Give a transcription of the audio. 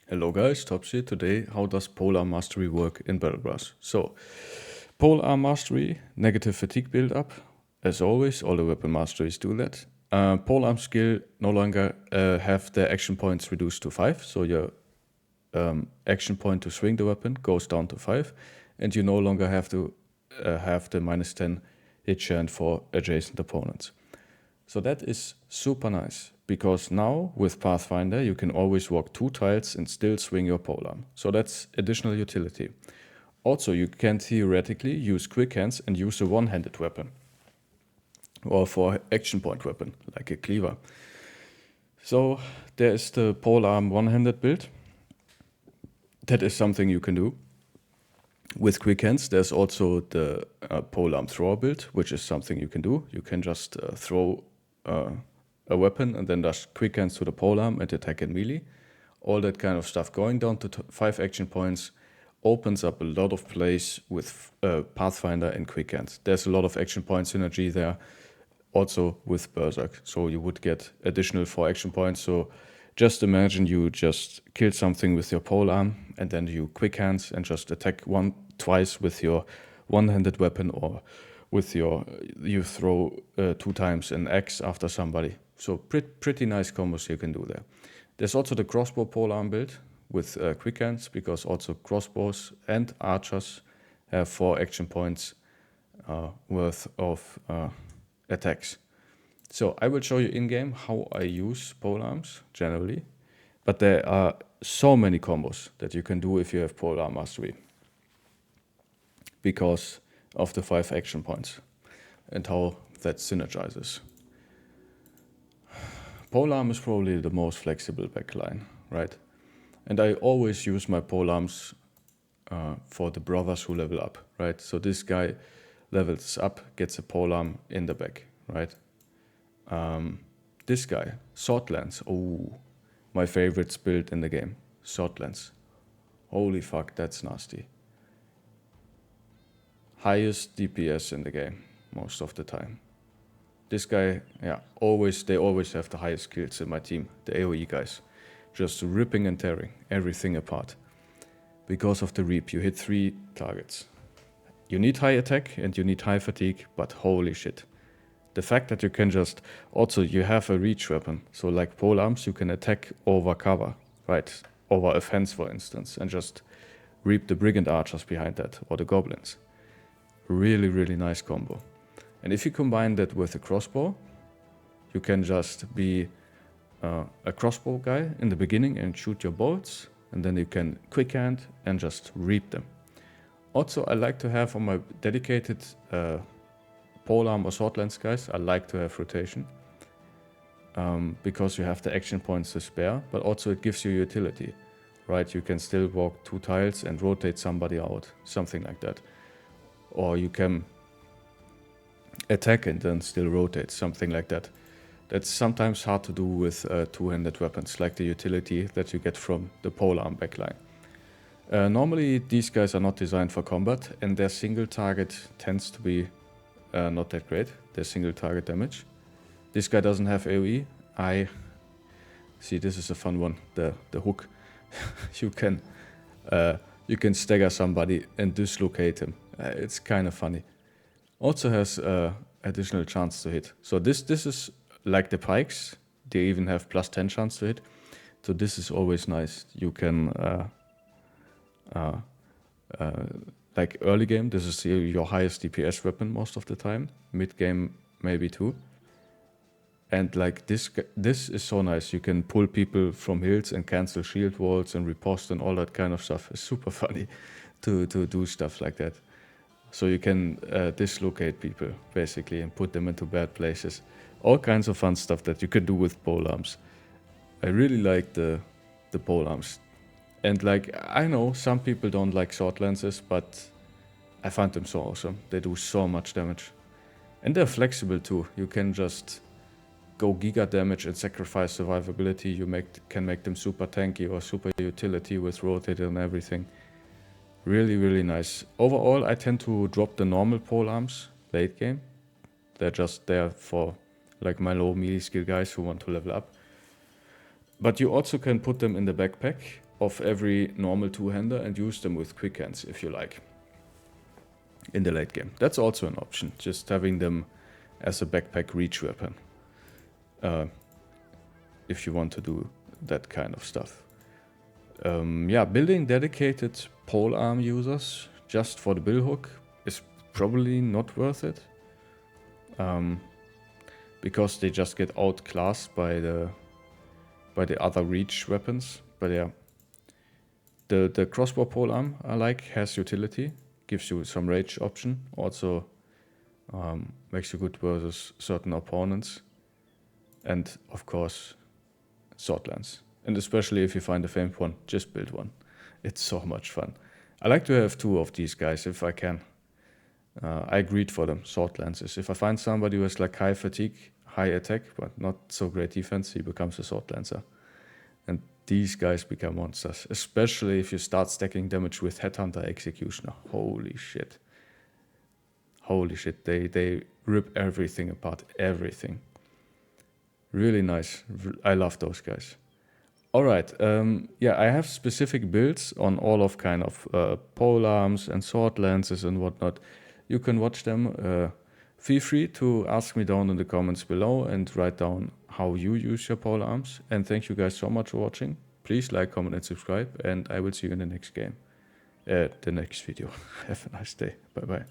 Hello guys, Tops here. Today, how does POLEARM-MASTERY work in Battlegrass? So, POLEARM-MASTERY, negative fatigue build-up. As always, all the weapon masteries do that. POLEARM skill no longer have the action points reduced to 5, so your action point to swing the weapon goes down to 5, and you no longer have to have the -10 hit chance for adjacent opponents. So that is super nice, because now with Pathfinder you can always walk 2 tiles and still swing your polearm. So that's additional utility. Also, you can theoretically use quick hands and use a one-handed weapon, or for action point weapon, like a cleaver. So there is the polearm one-handed build. That is something you can do. With quick hands, there's also the polearm thrower build, which is something you can do. You can just throw a weapon and then just quick hands to the polearm and attack in melee. All that kind of stuff. Going down to 5 action points opens up a lot of plays with Pathfinder and quick hands. There's a lot of action point synergy there, also with Berserk. So you would get additional 4 action points. So just imagine you just kill something with your polearm and then you quick hands and just attack twice with your one-handed weapon, or with you throw 2 times an axe after somebody. So pretty nice combos you can do there. There's also the crossbow polearm build with quick hands, because also crossbows and archers have 4 action points worth of attacks. So I will show you in-game how I use polearms generally, but there are so many combos that you can do if you have polearm mastery, because of the 5 action points and how that synergizes. Polearm is probably the most flexible backline, right? And I always use my polearms for the brothers who level up, right? So this guy levels up, gets a polearm in the back, right? This guy, sword lance, oh, my favorite build in the game, sword lance. Holy fuck, that's nasty. Highest DPS in the game, most of the time. This guy, yeah, they always have the highest kills in my team, the AoE guys. Just ripping and tearing everything apart. Because of the reap, you hit 3 targets. You need high attack and you need high fatigue, but holy shit. The fact that you can just, also you have a reach weapon, so like polearms you can attack over cover, right? Over a fence for instance, and just reap the brigand archers behind that, or the goblins. Really, really nice combo. And if you combine that with a crossbow, you can just be a crossbow guy in the beginning and shoot your bolts, and then you can quick hand and just reap them. Also, I like to have on my dedicated polearm or sword lance guys, I like to have rotation, because you have the action points to spare, but also it gives you utility, right? You can still walk 2 tiles and rotate somebody out, something like that. Or you can attack and then still rotate, something like that. That's sometimes hard to do with 2-handed weapons, like the utility that you get from the polearm backline. Normally these guys are not designed for combat, and their single target tends to be not that great, their single target damage. This guy doesn't have AoE. See, this is a fun one, the hook. you can stagger somebody and dislocate him. It's kind of funny. Also has additional chance to hit. So this is like the pikes. They even have +10 chance to hit. So this is always nice. You can like early game, this is your highest DPS weapon most of the time. Mid game maybe too. And like this is so nice. You can pull people from hills and cancel shield walls and riposte and all that kind of stuff. It's super funny to do stuff like that. So you can dislocate people basically and put them into bad places. All kinds of fun stuff that you can do with polearms. I really like the polearms. And like, I know some people don't like sword lances, but I find them so awesome. They do so much damage. And they're flexible too. You can just go giga damage and sacrifice survivability. You can make them super tanky or super utility with rotate and everything. Really, really nice. Overall, I tend to drop the normal polearms late game. They're just there for like my low melee skill guys who want to level up. But you also can put them in the backpack of every normal two-hander and use them with quick hands if you like in the late game. That's also an option, just having them as a backpack reach weapon if you want to do that kind of stuff. Yeah, building dedicated polearm users just for the billhook is probably not worth it, because they just get outclassed by the other reach weapons. But yeah, the crossbow polearm I like, has utility, gives you some rage option, also makes you good versus certain opponents, and of course sword lance. And especially if you find a famed one, just build one. It's so much fun. I like to have 2 of these guys if I can. I greed for them, sword lances. If I find somebody who has like high fatigue, high attack, but not so great defense, he becomes a sword lancer. And these guys become monsters, especially if you start stacking damage with Headhunter Executioner. Holy shit. Holy shit, they rip everything apart, everything. Really nice. I love those guys. Alright, yeah, I have specific builds on all of kind of polearms and sword lances and whatnot. You can watch them. Feel free to ask me down in the comments below and write down how you use your polearms. And thank you guys so much for watching. Please like, comment and subscribe, and I will see you in the next game. The next video. Have a nice day. Bye bye.